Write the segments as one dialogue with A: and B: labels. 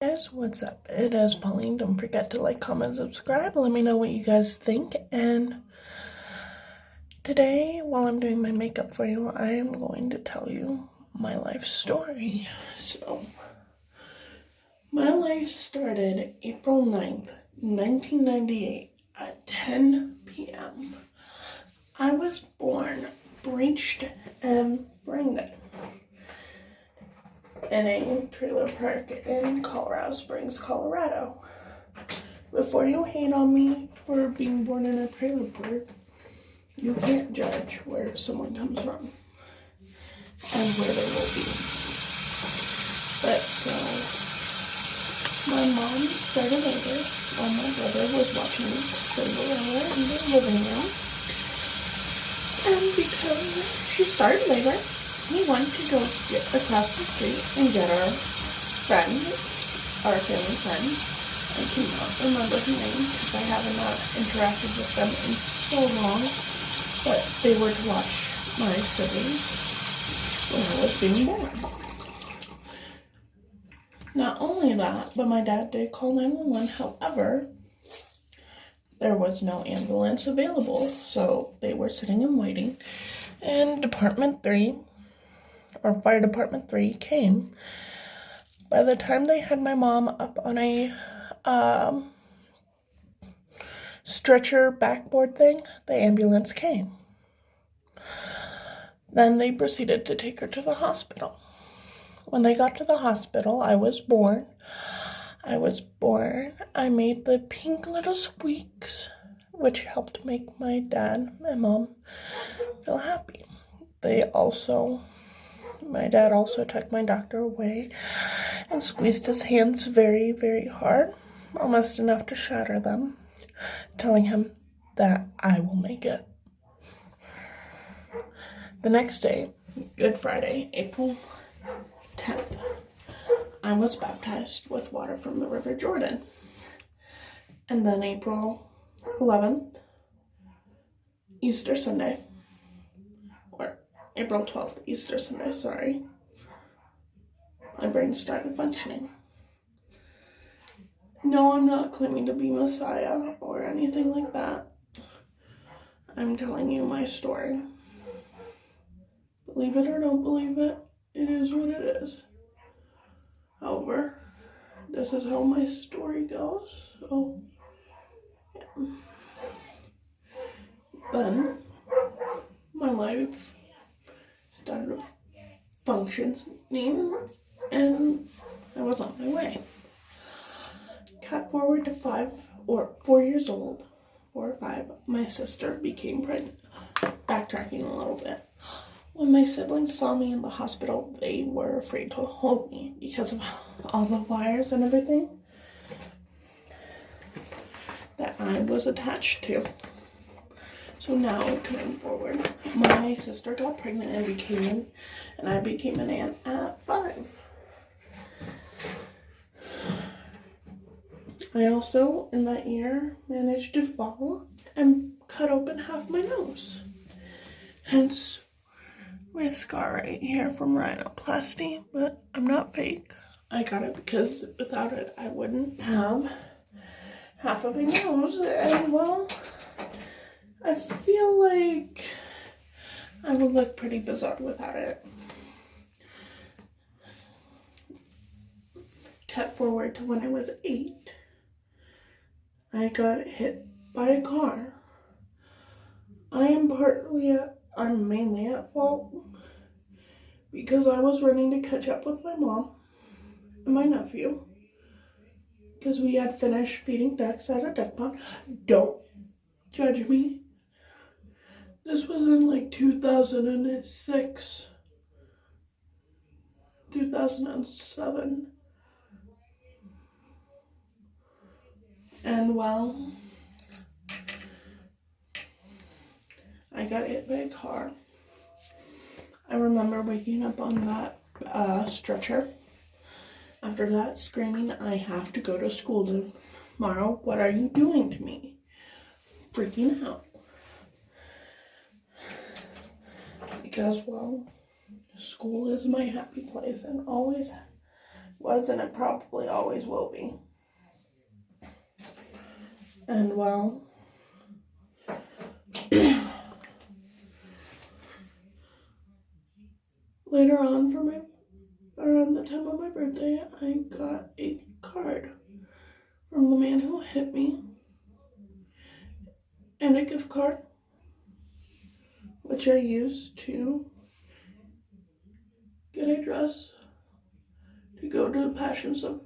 A: Guys, what's up? It is Pauline. Don't forget to like, comment, subscribe. Let me know what you guys think. And today, while I'm doing my makeup for you, I am going to tell you my life story. So, my life started April 9th, 1998 at 10 p.m. I was born breached and pregnant in a trailer park in Colorado Springs, Colorado. Before you hate on me for being born in a trailer park, you can't judge where someone comes from and where they will be. But so, my mom started labor while my brother was watching Cinderella in the living room. And because she started labor, we went to go get across the street and get our friend, our family friend. I cannot remember her name because I have not interacted with them in so long, but they were to watch my siblings when I was being born. Not only that, but my dad did call 911. However, there was no ambulance available, so they were sitting and waiting. And Department 3, or Fire Department 3, came. By the time they had my mom up on a stretcher backboard thing, the ambulance came. Then they proceeded to take her to the hospital. When they got to the hospital, I was born. I made the pink little squeaks, which helped make my dad and mom feel happy. My dad also took my doctor away and squeezed his hands very, very hard, almost enough to shatter them, telling him that I will make it. The next day, Good Friday, April 10th, I was baptized with water from the River Jordan. And then April 11th, Easter Sunday, or April 12th, Easter Sunday, sorry, my brain started functioning. No, I'm not claiming to be Messiah or anything like that. I'm telling you my story. Believe it or don't believe it, it is what it is. However, this is how my story goes, so yeah. Then, my life started functioning, and I was on my way. Cut forward to 4 years old, 4 or 5, my sister became pregnant. Backtracking a little bit. When my siblings saw me in the hospital, they were afraid to hold me because of all the wires and everything that I was attached to. So now, cutting forward, my sister got pregnant and I became an aunt at 5. I also, in that year, managed to fall and cut open half my nose. Hence, my scar right here from rhinoplasty, but I'm not fake. I got it because without it, I wouldn't have half of a nose, and well, I feel like I would look pretty bizarre without it. Cut forward to when I was 8. I got hit by a car. I'm mainly at fault because I was running to catch up with my mom and my nephew because we had finished feeding ducks at a duck pond. Don't judge me. This was in like 2006, 2007. And well, I got hit by a car. I remember waking up on that stretcher. After that, screaming, I have to go to school tomorrow. What are you doing to me? Freaking out. Because, well, school is my happy place and always was, and it probably always will be. And well, later on, around the time of my birthday, I got a card from the man who hit me and a gift card, which I used to get a dress to go to the Passions of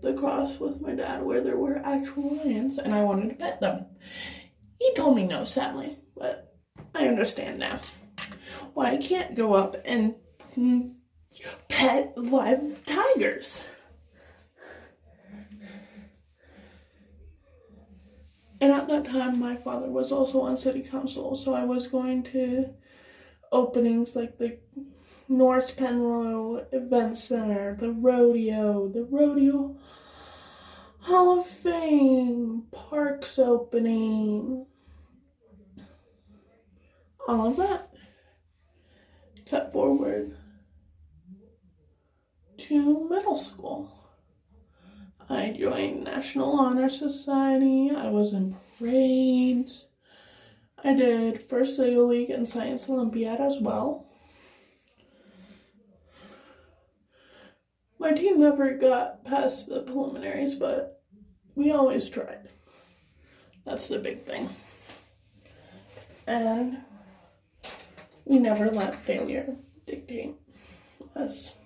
A: the Cross with my dad, where there were actual lions, and I wanted to pet them. He told me no, sadly, but I understand now why I can't go up and pet live tigers. And at that time, my father was also on city council, so I was going to openings like the North Penrose Event Center, the Rodeo Hall of Fame, parks opening, all of that. Cut forward to middle school. I joined National Honor Society. I was in parades. I did First Lego League and Science Olympiad as well. My team never got past the preliminaries, but we always tried. That's the big thing. And we never let failure dictate us.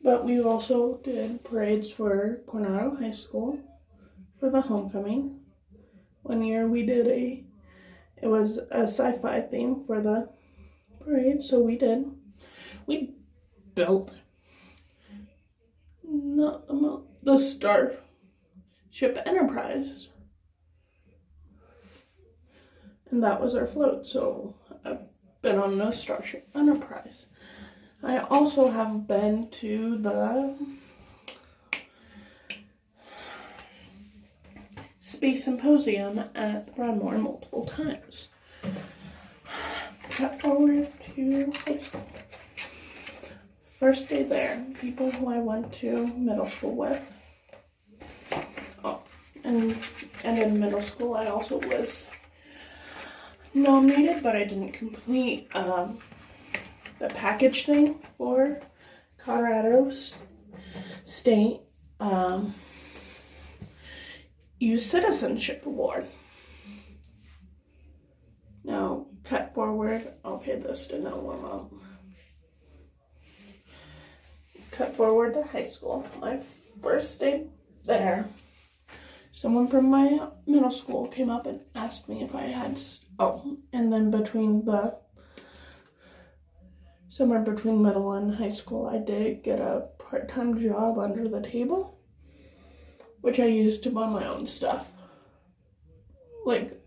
A: But we also did parades for Coronado High School for the homecoming. One year we did it was a sci-fi theme for the parade, so we built the Starship Enterprise. And that was our float, so I've been on the Starship Enterprise. I also have been to the Space Symposium at Broadmoor multiple times. Cut forward to high school. First day there, people who I went to middle school with. Oh, and in middle school I also was nominated, but I didn't complete the package thing for Colorado State Youth Citizenship Award. Now, cut forward. Okay, this did not warm up. Cut forward to high school. My first day there, someone from my middle school came up and asked me if I had, and then somewhere between middle and high school, I did get a part-time job under the table, which I used to buy my own stuff. Like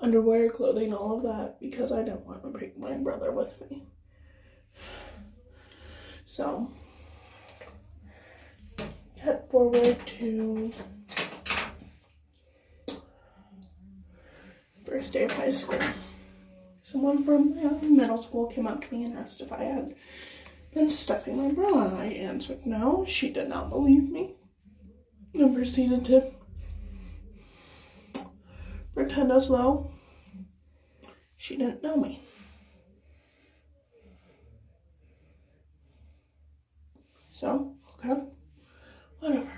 A: underwear, clothing, all of that, because I didn't want to bring my brother with me. So, cut forward to first day of high school. Someone from middle school came up to me and asked if I had been stuffing my bra. I answered no. She did not believe me and proceeded to pretend as though she didn't know me. So, okay, whatever.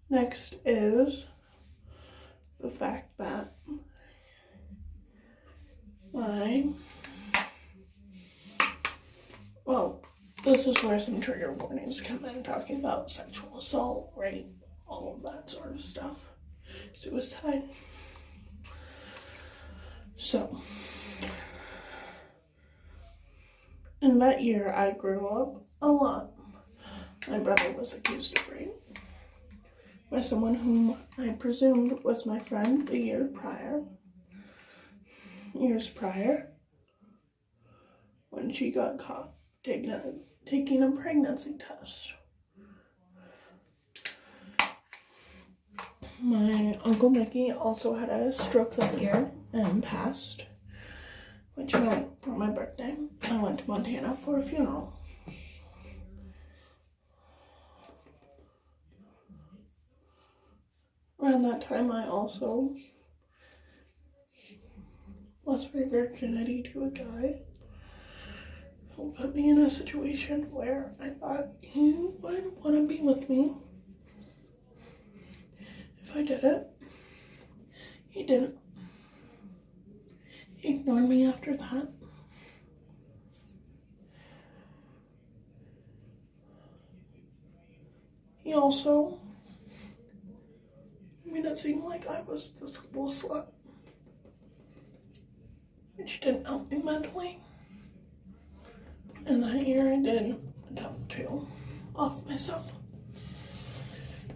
A: Next is the fact that this is where some trigger warnings come in, talking about sexual assault, rape, all of that sort of stuff, suicide. So, in that year, I grew up a lot. My brother was accused of rape by someone whom I presumed was my friend years prior, when she got caught taking a pregnancy test. my Uncle Mickey also had a stroke that year and passed, which meant for my birthday, I went to Montana for a funeral. Around that time, I also lost my virginity to a guy who put me in a situation where I thought he would want to be with me if I did it. He didn't. He ignored me after that. He also made it seem like I was the school slut, which didn't help me mentally. And that year I did attempt to off myself.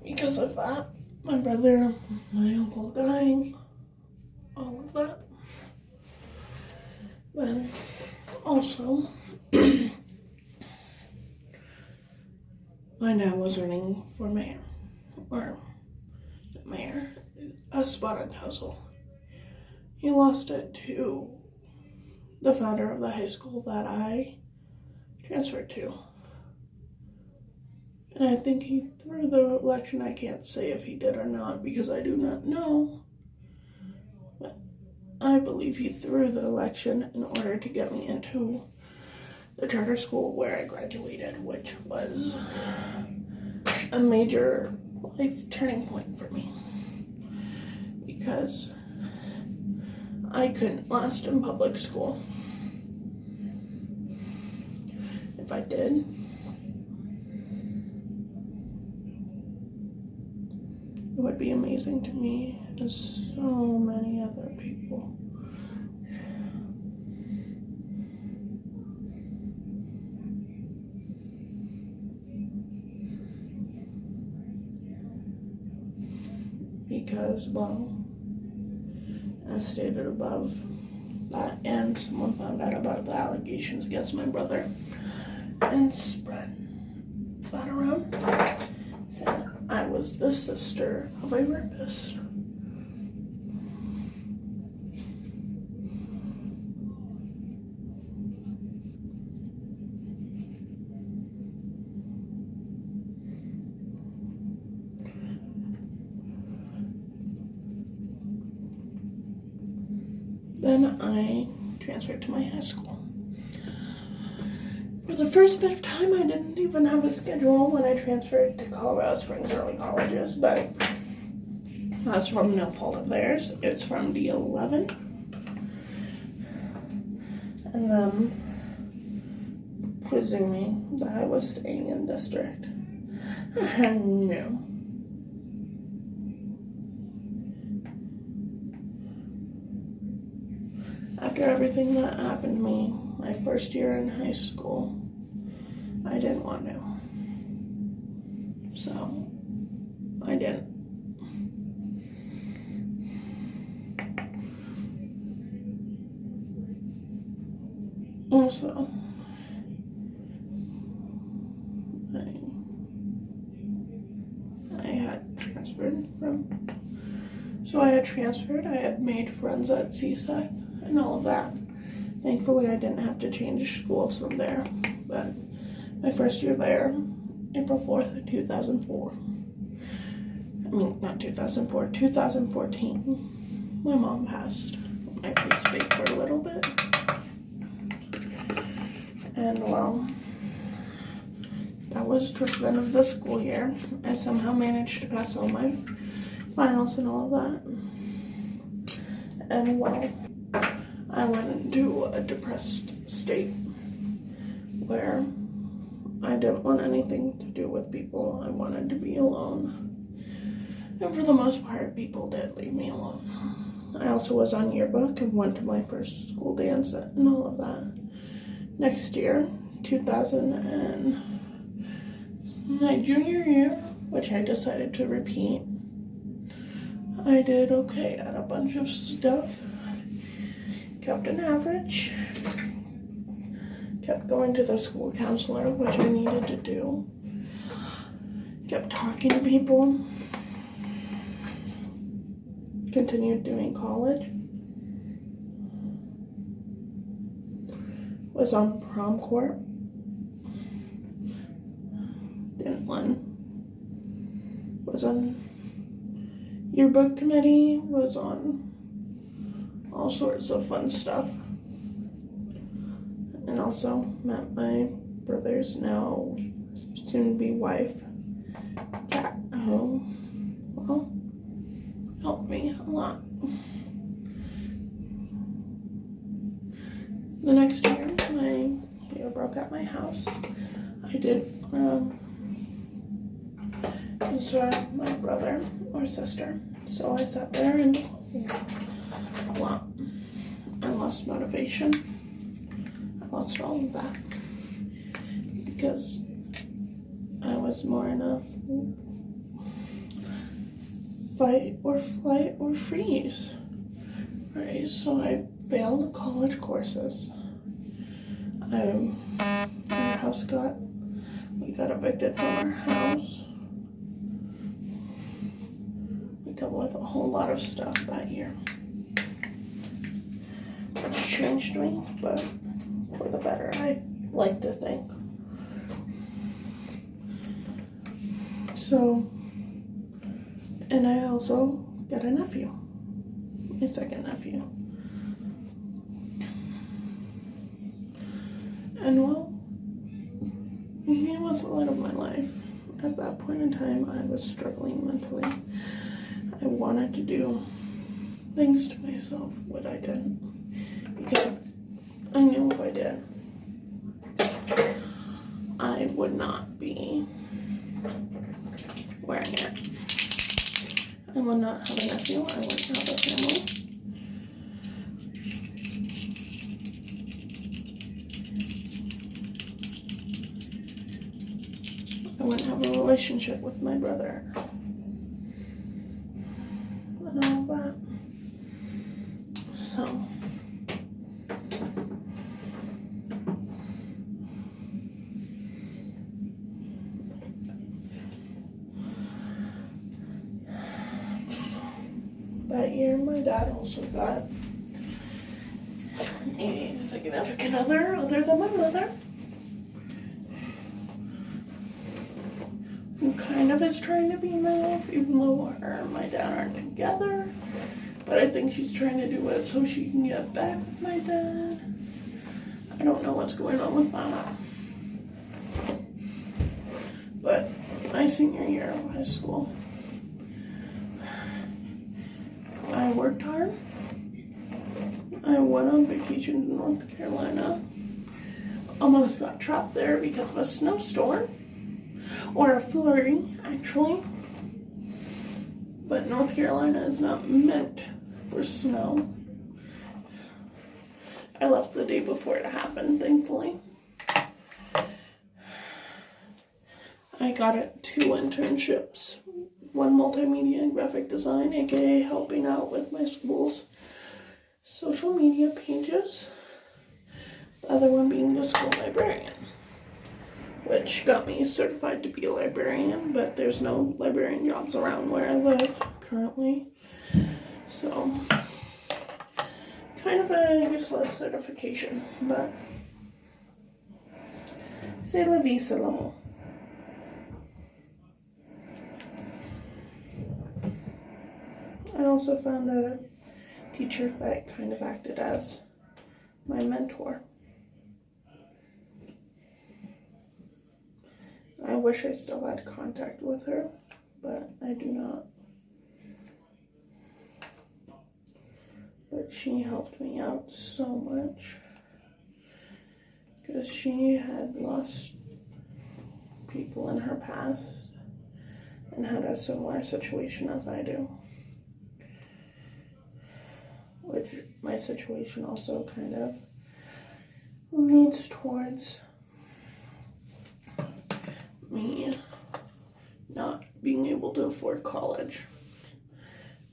A: Because of that, my brother, my uncle dying, all of that. Then also, my dad was running for mayor, or the mayor, a spot on council. He lost it to the founder of the high school that I transferred to. And I think he threw the election. I can't say if he did or not because I do not know. But I believe he threw the election in order to get me into the charter school where I graduated, which was a major life turning point for me. Because I couldn't last in public school. If I did, it would be amazing to me as so many other people. Because, well, as stated above, that and someone found out about the allegations against my brother and spread that around, saying I was the sister of a rapist. Then I transferred to my high school. For the first bit of time, I didn't even have a schedule when I transferred to Colorado Springs Early Colleges, but that's from no fault of theirs. It's from D11. And them presuming that I was staying in district. No. After everything that happened to me, my first year in high school, I didn't want to. So, I didn't. Also, I had transferred from, I had made friends at CSEC and all of that. Thankfully, I didn't have to change schools from there, but my first year there, April 4th, 2004. Not 2004, 2014. My mom passed. I could speak for a little bit. And, well, that was towards the end of the school year. I somehow managed to pass all my finals and all of that. And, well, I went into a depressed state where I didn't want anything to do with people. I wanted to be alone. And for the most part, people did leave me alone. I also was on yearbook and went to my first school dance and all of that. Next year, 2000 and my junior year, which I decided to repeat, I did okay at a bunch of stuff. Kept an average. Kept going to the school counselor, which I needed to do. Kept talking to people. continued doing college was on prom court. Didn't win. Was on yearbook committee, was on all sorts of fun stuff. And also met my brother's now soon-to-be wife, Kat, who, well, helped me a lot. The next year, my hair broke at my house. I did console my brother or sister, so I sat there and well, I lost motivation. I lost all of that because I was more in a fight or flight or freeze, right? So I failed college courses. Our house we got evicted from our house. We dealt with a whole lot of stuff that year, which changed me, but for the better, I like to think. So, and I also got a nephew, my second nephew. And well, he was the light of my life. At that point in time, I was struggling mentally. I wanted to do things to myself, what I didn't, because I knew if I did, I would not be where I am. I would not have a nephew, I wouldn't have a family. I wouldn't have a relationship with my brother. And all that. So, that year, my dad also got a significant other than my mother, who kind of is trying to be in my life, even though her and my dad aren't together. But I think she's trying to do it so she can get back with my dad. I don't know what's going on with that. But my senior year of high school, I worked hard. I went on vacation to North Carolina. Almost got trapped there because of a snowstorm. Or a flurry, actually. But North Carolina is not meant for snow. I left the day before it happened, thankfully. I got 2 internships. One multimedia and graphic design, aka helping out with my school's social media pages. The other one being the school librarian, which got me certified to be a librarian, but there's no librarian jobs around where I live currently. So, kind of a useless certification, but c'est la vie, c'est l'amour. I also found a teacher that kind of acted as my mentor. I wish I still had contact with her, but I do not. But she helped me out so much because she had lost people in her past and had a similar situation as I do. Which my situation also kind of leads towards me not being able to afford college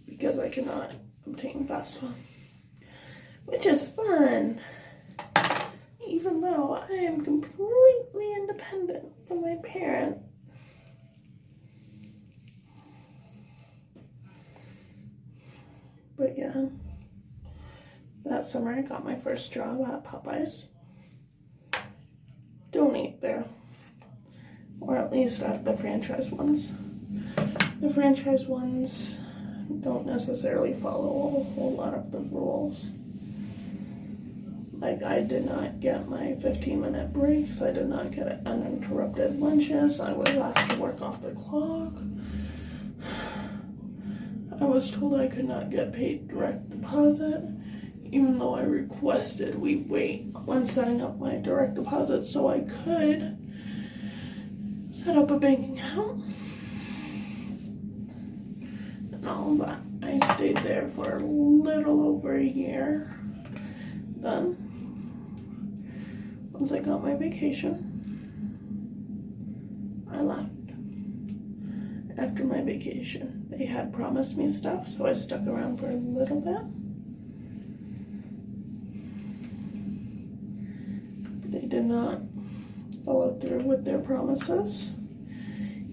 A: because I cannot obtain FAFSA, which is fun, even though I am completely independent from my parent. But yeah, that summer I got my first job at Popeyes. Don't eat there. Or at least at the franchise ones. The franchise ones don't necessarily follow a whole lot of the rules. Like, I did not get my 15-minute breaks. I did not get uninterrupted lunches. I was asked to work off the clock. I was told I could not get paid direct deposit, even though I requested we wait when setting up my direct deposit so I could set up a bank account and all of that. I stayed there for a little over a year. Then, once I got my vacation, I left. After my vacation, they had promised me stuff, so I stuck around for a little bit. They did not follow through with their promises,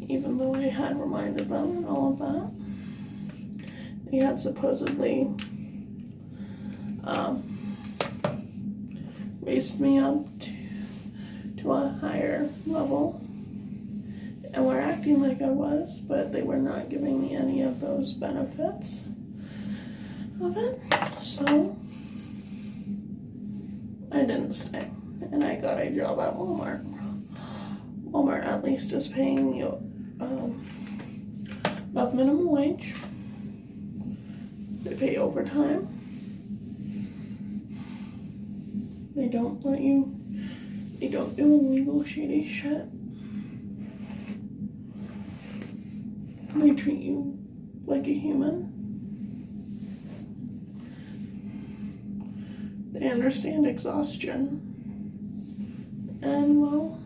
A: even though I had reminded them and all of that. They had supposedly raised me up to a higher level, and were acting like I was, but they were not giving me any of those benefits of it. So I didn't stay, and I got a job at Walmart. Walmart at least is paying you above minimum wage. They pay overtime. They don't let you, they don't do illegal shady shit. They treat you like a human. They understand exhaustion. And well,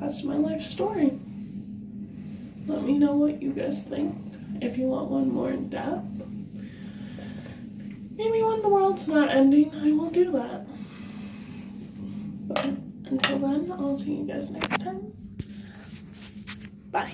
A: that's my life story. Let me know what you guys think. If you want one more in depth, maybe when the world's not ending, I will do that. But until then, I'll see you guys next time. Bye.